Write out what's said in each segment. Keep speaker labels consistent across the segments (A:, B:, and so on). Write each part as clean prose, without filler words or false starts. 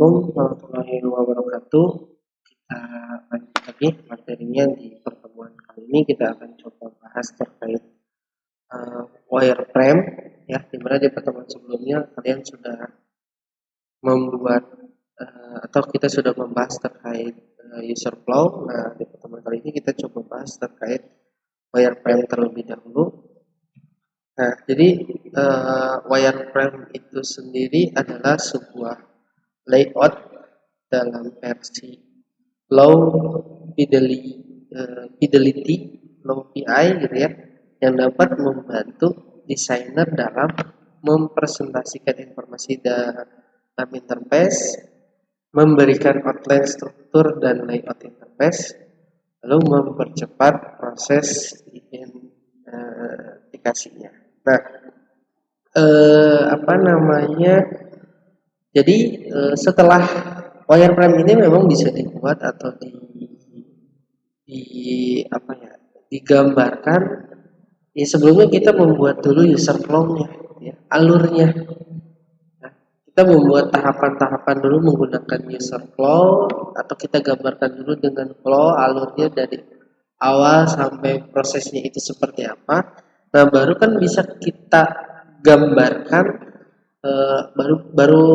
A: Assalamualaikum warahmatullahi wabarakatuh. Kita lanjut lagi materinya di pertemuan kali ini. Kita akan coba bahas terkait wireframe, ya. Dimana di pertemuan sebelumnya kalian sudah membuat atau kita sudah membahas terkait user flow. Nah, di pertemuan kali ini kita coba bahas terkait wireframe terlebih dahulu. Nah, jadi wireframe itu sendiri adalah sebuah layout dalam versi low fidelity low PI gitu ya, yang dapat membantu desainer dalam mempresentasikan informasi dalam interface, memberikan outline struktur dan layout interface, lalu mempercepat proses identifikasinya. Nah, jadi setelah wireframe ini memang bisa dibuat atau digambarkan. Ya, sebelumnya kita membuat dulu user flow-nya, ya, alurnya. Nah, kita membuat tahapan-tahapan dulu menggunakan user flow, atau kita gambarkan dulu dengan flow alurnya dari awal sampai prosesnya itu seperti apa. Nah, baru kan bisa kita gambarkan, baru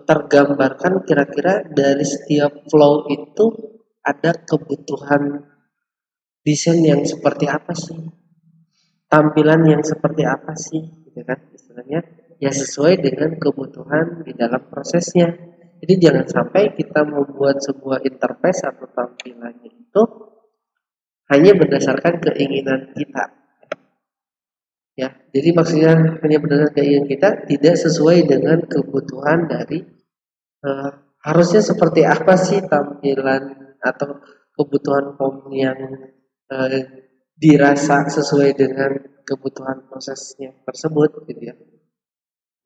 A: tergambarkan kira-kira dari setiap flow itu ada kebutuhan desain yang seperti apa sih, tampilan yang seperti apa sih, gitu kan, istilahnya ya sesuai dengan kebutuhan di dalam prosesnya. Jadi jangan sampai kita membuat sebuah interface atau tampilannya itu hanya berdasarkan keinginan kita, ya. Jadi maksudnya hanya berdasarkan keinginan kita, tidak sesuai dengan kebutuhan dari harusnya seperti apa sih tampilan atau kebutuhan form yang dirasa sesuai dengan kebutuhan prosesnya tersebut, gitu ya.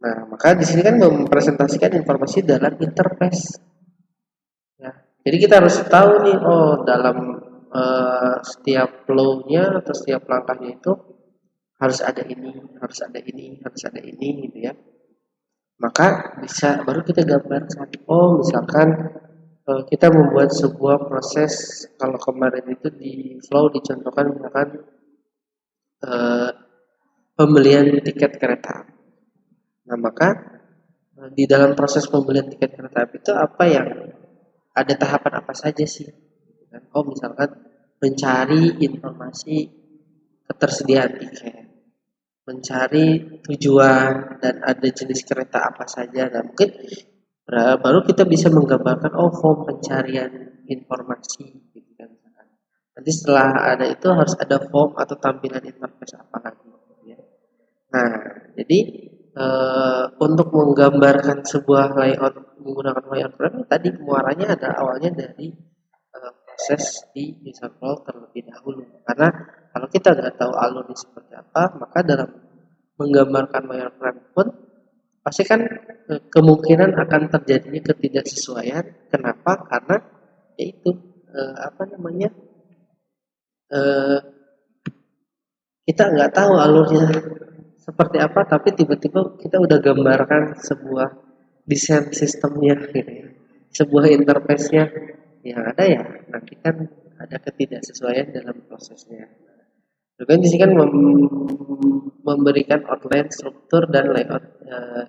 A: Nah, maka di sini kan mempresentasikan informasi dalam interface, ya. Jadi kita harus tahu nih, oh dalam setiap flow-nya atau setiap langkahnya itu harus ada ini, harus ada ini, harus ada ini, gitu ya. Maka bisa baru kita gambarkan. Oh, misalkan kita membuat sebuah proses, kalau kemarin itu di flow dicontohkan misalkan pembelian tiket kereta. Nah, maka di dalam proses pembelian tiket kereta api itu apa yang ada tahapan apa saja sih? Oh, misalkan mencari informasi ketersediaan tiket, mencari tujuan dan ada jenis kereta apa saja. Nah, mungkin baru kita bisa menggambarkan form pencarian informasi, gitu kan. Nanti setelah ada itu harus ada form atau tampilan interface apa lagi, ya. Nah, jadi untuk menggambarkan sebuah layout menggunakan wireframe tadi muaranya ada awalnya dari proses di user flow terlebih dahulu. Karena kalau kita nggak tahu alurnya seperti apa, maka dalam menggambarkan wireframe pun pasti kan kemungkinan akan terjadinya ketidaksesuaian. Kenapa? Karena yaitu kita nggak tahu alurnya seperti apa, tapi tiba-tiba kita udah gambarkan sebuah desain sistemnya, gitu ya, sebuah interface-nya yang ada, ya nanti kan ada ketidaksesuaian dalam prosesnya. Juga di sini kan memberikan outline, struktur dan layout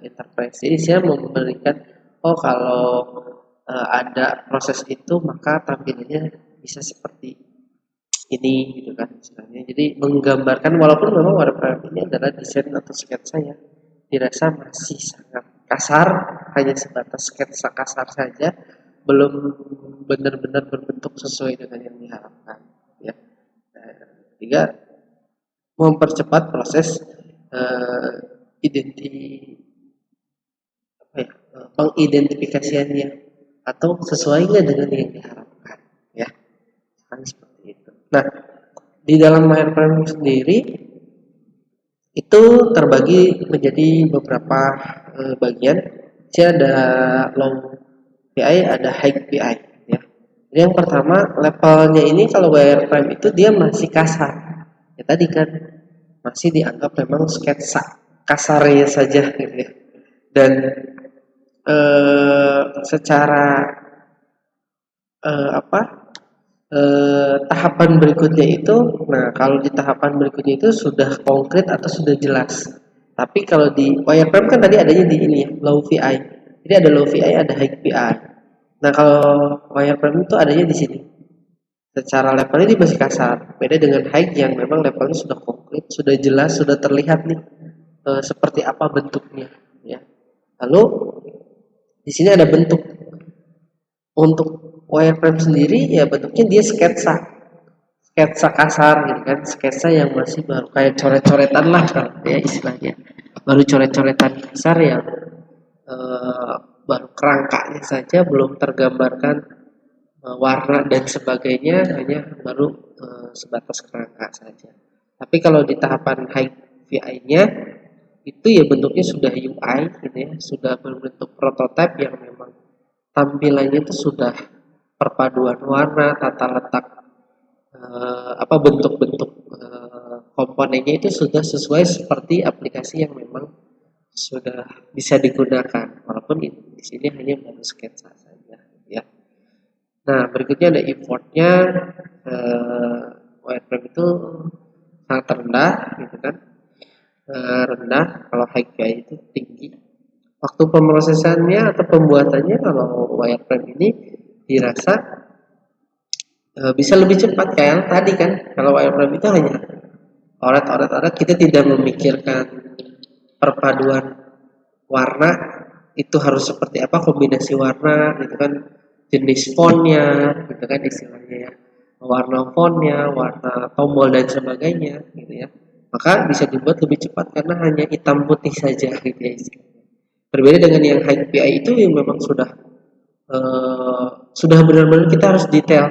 A: interface. Jadi saya memberikan kalau ada proses itu maka tampilannya bisa seperti ini, gitu kan istilahnya. Jadi menggambarkan, walaupun memang wireframe ini adalah desain atau sketsa ya, dirasa masih sangat kasar, hanya sebatas sketsa kasar saja, belum benar-benar berbentuk sesuai dengan yang diharapkan, ya. Sehingga mempercepat proses pengidentifikasiannya atau sesuai nggak dengan yang diharapkan, ya, kan seperti itu. Nah, di dalam wireframe sendiri itu terbagi menjadi beberapa bagian. Jadi ada low PI, ada high PI, ya. Jadi yang pertama, levelnya ini kalau wireframe itu dia masih kasar, ya tadi kan masih dianggap memang sketsa kasarnya saja, gitu ya. Dan secara apa tahapan berikutnya itu, nah kalau di tahapan berikutnya itu sudah konkret atau sudah jelas. Tapi kalau di wireframe kan tadi adanya di ini ya, low VI. Jadi ada low VI, ada high VI. Nah kalau wireframe itu adanya di sini. Secara levelnya dia masih kasar. Beda dengan high yang memang levelnya sudah konkret, sudah jelas, sudah terlihat nih seperti apa bentuknya. Ya. Lalu di sini ada bentuk. Untuk wireframe sendiri ya bentuknya dia sketsa kasar gitu kan, sketsa yang masih baru kayak coret-coretan lah kalau ya istilahnya, baru coret-coretan kasar yang eh, baru kerangkanya saja belum tergambarkan warna dan sebagainya, hanya baru sebatas kerangka saja. Tapi kalau di tahapan high VI-nya itu ya bentuknya sudah UI gitu ya, sudah berbentuk prototipe yang memang tampilannya itu sudah perpaduan warna, tata letak apa bentuk-bentuk komponennya itu sudah sesuai seperti aplikasi yang memang sudah bisa digunakan, walaupun di sini hanya baru sketsa saja ya. Nah berikutnya ada importnya, wireframe itu sangat rendah gitu kan, rendah. Kalau high PI itu tinggi. Waktu pemrosesannya atau pembuatannya kalau wireframe ini dirasa bisa lebih cepat kayak yang tadi kan. Kalau wireframe itu hanya oret-oret-oret, kita tidak memikirkan perpaduan warna itu harus seperti apa, kombinasi warna gitu kan, jenis fontnya gitu kan istilahnya ya, warna fontnya, warna tombol dan sebagainya gitu ya, maka bisa dibuat lebih cepat karena hanya hitam putih saja gitu ya. Berbeda dengan yang high PI itu yang memang sudah benar-benar kita harus detail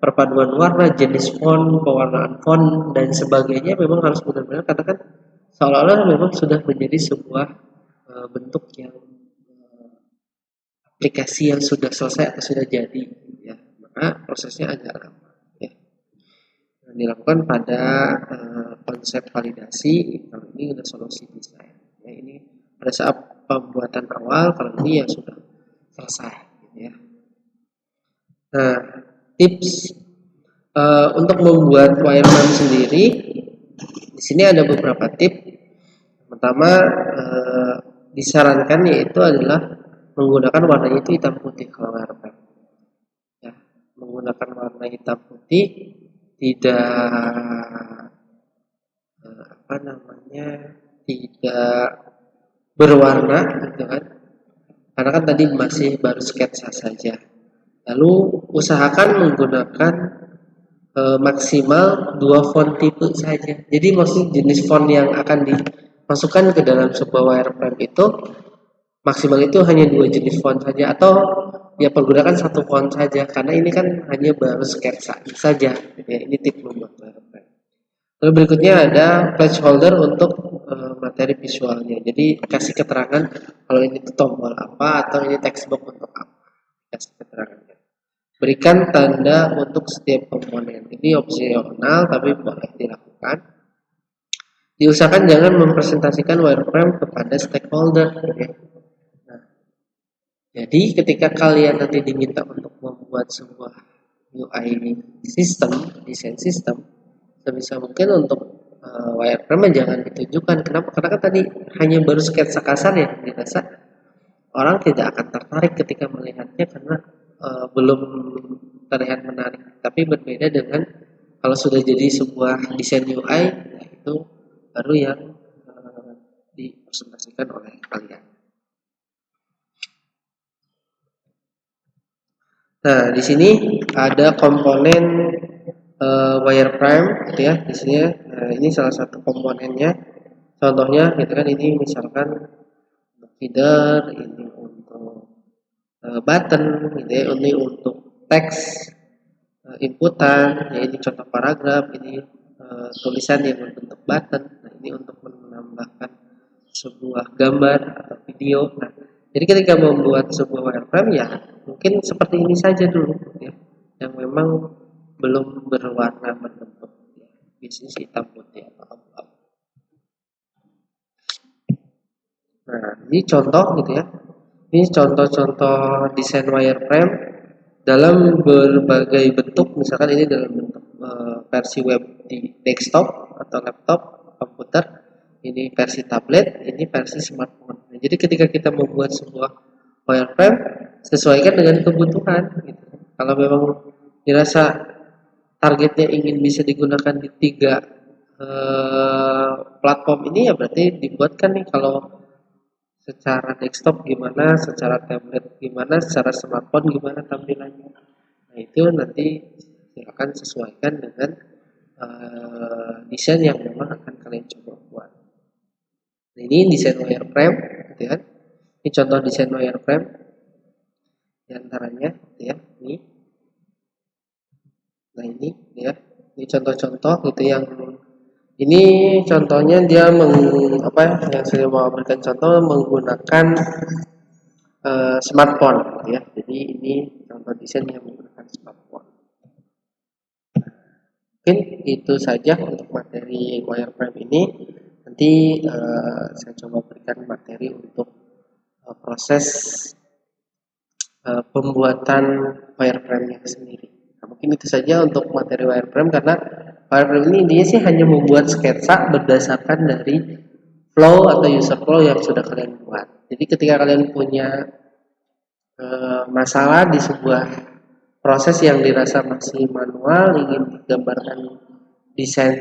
A: perpaduan warna, jenis font, pewarnaan font dan sebagainya, memang harus benar-benar karena kan seolah-olah memang sudah menjadi sebuah bentuk yang aplikasi yang sudah selesai atau sudah jadi ya, maka prosesnya agak lama ya. Yang dilakukan pada konsep validasi, kalau ini sudah solusi desain ya, ini pada saat pembuatan awal, kalau ini ya sudah selesai gitu ya. Nah tips untuk membuat wireframe sendiri, di sini ada beberapa tips. Pertama, disarankan yaitu adalah menggunakan warnanya itu hitam putih kalau wireframe. Ya, menggunakan warna hitam putih, tidak apa namanya, tidak berwarna gitu kan. Karena kan tadi masih baru sketsa saja. Lalu usahakan menggunakan maksimal 2 font tipe saja. Jadi maksud jenis font yang akan dimasukkan ke dalam sebuah wireframe itu maksimal itu hanya 2 jenis font saja, atau ya pergunakan satu font saja karena ini kan hanya baru sketsa saja. Ya, ini tips membuat wireframe. Lalu berikutnya ada placeholder untuk materi visualnya. Jadi kasih keterangan kalau ini tuh tombol apa atau ini text box untuk apa. Kasih keterangannya. Berikan tanda untuk setiap komponen. Ini opsional tapi boleh dilakukan. Diusahakan jangan mempresentasikan wireframe kepada stakeholder. Ya. Nah, jadi ketika kalian nanti diminta untuk membuat sebuah UI sistem, desain sistem, sebisa mungkin untuk wireframe jangan ditunjukkan. Kenapa? Karena kan tadi hanya baru sketsa kasar ya, dirasa orang tidak akan tertarik ketika melihatnya karena belum terlihat menarik. Tapi berbeda dengan kalau sudah jadi sebuah desain UI, ya itu baru yang dipresentasikan oleh kalian. Nah, di sini ada komponen wireframe, gitu ya. Di sini ini salah satu komponennya. Contohnya, gitu kan, ini misalkan untuk header, ini untuk button, gitu ya, ini untuk teks inputan, ya ini contoh paragraf, ini tulisan yang berbentuk button. Nah, ini untuk menambahkan sebuah gambar atau video. Nah, jadi ketika membuat sebuah wireframe ya mungkin seperti ini saja dulu ya, yang memang belum berwarna berbentuk ya, biasanya hitam putih atau abu-abu. Nah, ini contoh gitu ya. Ini contoh-contoh desain wireframe dalam berbagai bentuk, misalkan ini dalam bentuk versi web di desktop atau laptop komputer, ini versi tablet, ini versi smartphone. Nah, jadi ketika kita membuat sebuah wireframe, sesuaikan dengan kebutuhan. Gitu. Kalau memang dirasa targetnya ingin bisa digunakan di tiga platform ini, ya berarti dibuatkan nih kalau secara desktop gimana, secara tablet gimana, secara smartphone gimana tampilannya. Nah itu nanti silakan sesuaikan dengan desain yang memang akan kalian coba buat. Nah, ini desain wireframe, gitu ya. Ini contoh desain wireframe diantaranya, gitu ya. Nah ini ya, ini contoh-contoh gitu yang ini contohnya dia yang saya mau berikan contoh menggunakan smartphone ya. Jadi ini contoh desain yang menggunakan smartphone. Mungkin itu saja untuk materi wireframe ini. Nanti saya coba berikan materi untuk proses pembuatan wireframe-nya sendiri. Nah, mungkin itu saja untuk materi wireframe karena wireframe ini intinya sih hanya membuat sketsa berdasarkan dari flow atau user flow yang sudah kalian buat. Jadi ketika kalian punya masalah di sebuah proses yang dirasa masih manual, ingin digambarkan desain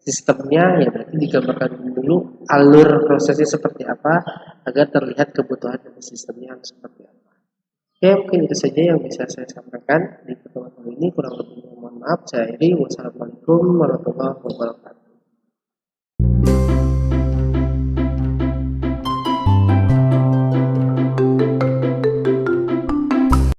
A: sistemnya, ya berarti digambarkan dulu alur prosesnya seperti apa agar terlihat kebutuhan dari sistemnya seperti apa. Oke, mungkin itu saja yang bisa saya sampaikan di pertemuan kali ini. Kurang lebihnya mohon maaf. Saya Iri. Wassalamualaikum warahmatullahi wabarakatuh.